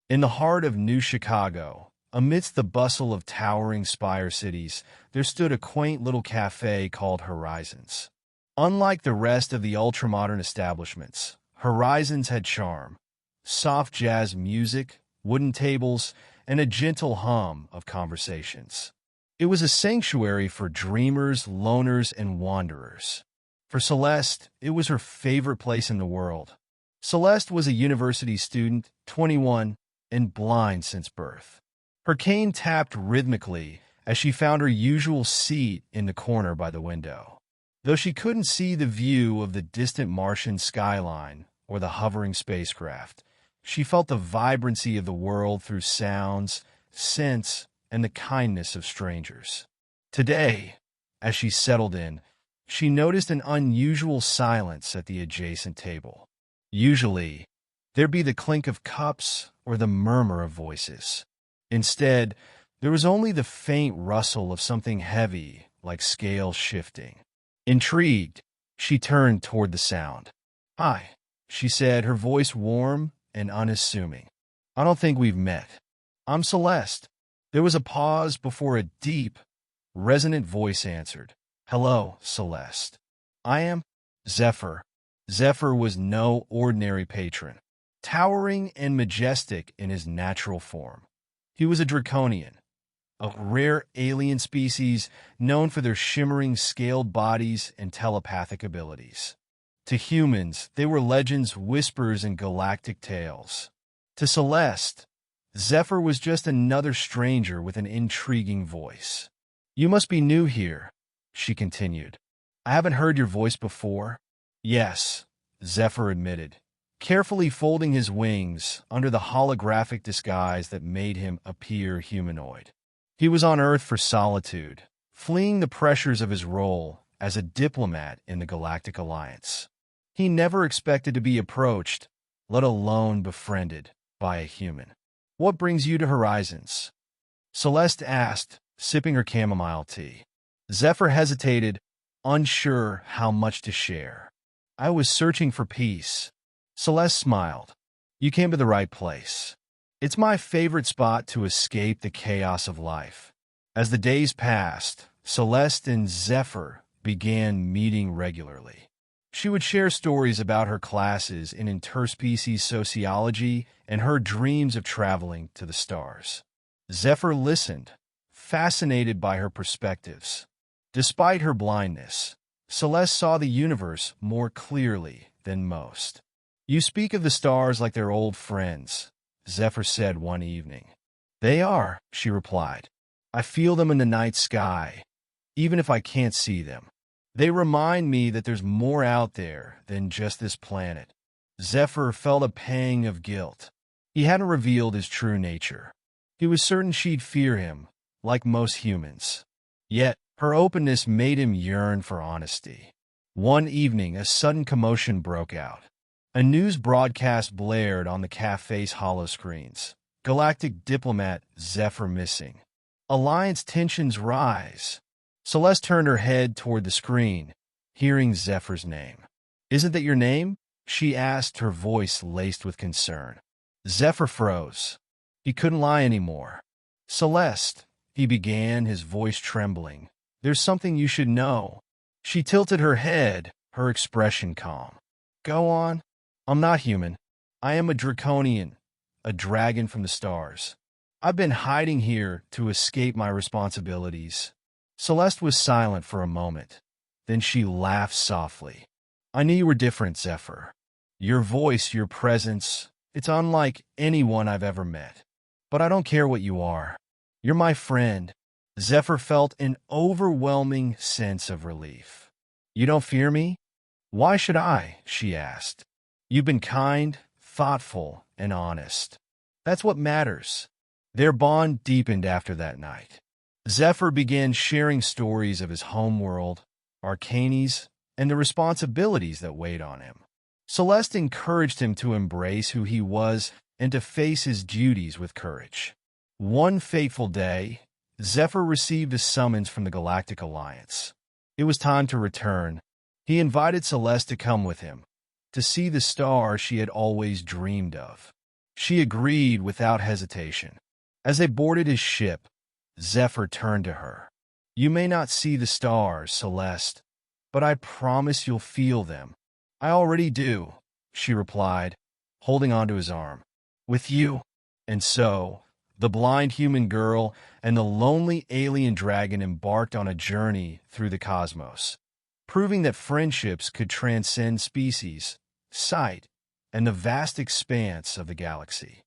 In the heart of New Chicago, amidst the bustle of towering spire cities, there stood a quaint little café called Horizons. Unlike the rest of the ultramodern establishments, Horizons had charm, soft jazz music, wooden tables, and a gentle hum of conversations. It was a sanctuary for dreamers, loners, and wanderers. For Celeste, it was her favorite place in the world. Celeste was a university student, 21, and blind since birth. Her cane tapped rhythmically as she found her usual seat in the corner by the window. Though she couldn't see the view of the distant Martian skyline or the hovering spacecraft, she felt the vibrancy of the world through sounds, scents, and the kindness of strangers. Today, as she settled in, she noticed an unusual silence at the adjacent table. Usually, there'd be the clink of cups or the murmur of voices. Instead, there was only the faint rustle of something heavy, like scales shifting. Intrigued, she turned toward the sound. "Hi," she said, her voice warm and unassuming. "I don't think we've met. I'm Celeste." There was a pause before a deep, resonant voice answered. "Hello, Celeste. I am Zephyr." Zephyr was no ordinary patron. Towering and majestic in his natural form, he was a draconian, a rare alien species known for their shimmering scaled bodies and telepathic abilities. To humans, they were legends, whispers, and galactic tales. To Celeste, Zephyr was just another stranger with an intriguing voice. "You must be new here," she continued. "I haven't heard your voice before." "Yes," Zephyr admitted, carefully folding his wings under the holographic disguise that made him appear humanoid. He was on Earth for solitude, fleeing the pressures of his role as a diplomat in the Galactic Alliance. He never expected to be approached, let alone befriended, by a human. "What brings you to Horizons?" Celeste asked, sipping her chamomile tea. Zephyr hesitated, unsure how much to share. "I was searching for peace." Celeste smiled. "You came to the right place. It's my favorite spot to escape the chaos of life." As the days passed, Celeste and Zephyr began meeting regularly. She would share stories about her classes in interspecies sociology and her dreams of traveling to the stars. Zephyr listened, fascinated by her perspectives. Despite her blindness, Celeste saw the universe more clearly than most. "You speak of the stars like they're old friends," Zephyr said one evening. "They are," she replied. "I feel them in the night sky, even if I can't see them. They remind me that there's more out there than just this planet." Zephyr felt a pang of guilt. He hadn't revealed his true nature. He was certain she'd fear him, like most humans. Yet, her openness made him yearn for honesty. One evening, a sudden commotion broke out. A news broadcast blared on the café's holoscreens. Galactic diplomat Zephyr missing. Alliance tensions rise. Celeste turned her head toward the screen, hearing Zephyr's name. "Isn't that your name?" she asked, her voice laced with concern. Zephyr froze. He couldn't lie anymore. "Celeste," he began, his voice trembling. "There's something you should know." She tilted her head, her expression calm. "Go on." "I'm not human. I am a draconian, a dragon from the stars. I've been hiding here to escape my responsibilities." Celeste was silent for a moment. Then she laughed softly. "I knew you were different, Zephyr. Your voice, your presence, it's unlike anyone I've ever met. But I don't care what you are. You're my friend." Zephyr felt an overwhelming sense of relief. "You don't fear me?" "Why should I?" she asked. "You've been kind, thoughtful, and honest. That's what matters." Their bond deepened after that night. Zephyr began sharing stories of his homeworld, arcanies, and the responsibilities that weighed on him. Celeste encouraged him to embrace who he was and to face his duties with courage. One fateful day, Zephyr received a summons from the Galactic Alliance. It was time to return. He invited Celeste to come with him, to see the star she had always dreamed of. She agreed without hesitation. As they boarded his ship, Zephyr turned to her. "You may not see the stars, Celeste, but I promise you'll feel them." "I already do," she replied, holding onto his arm. "With you." And so, the blind human girl and the lonely alien dragon embarked on a journey through the cosmos, proving that friendships could transcend species, sight, and the vast expanse of the galaxy.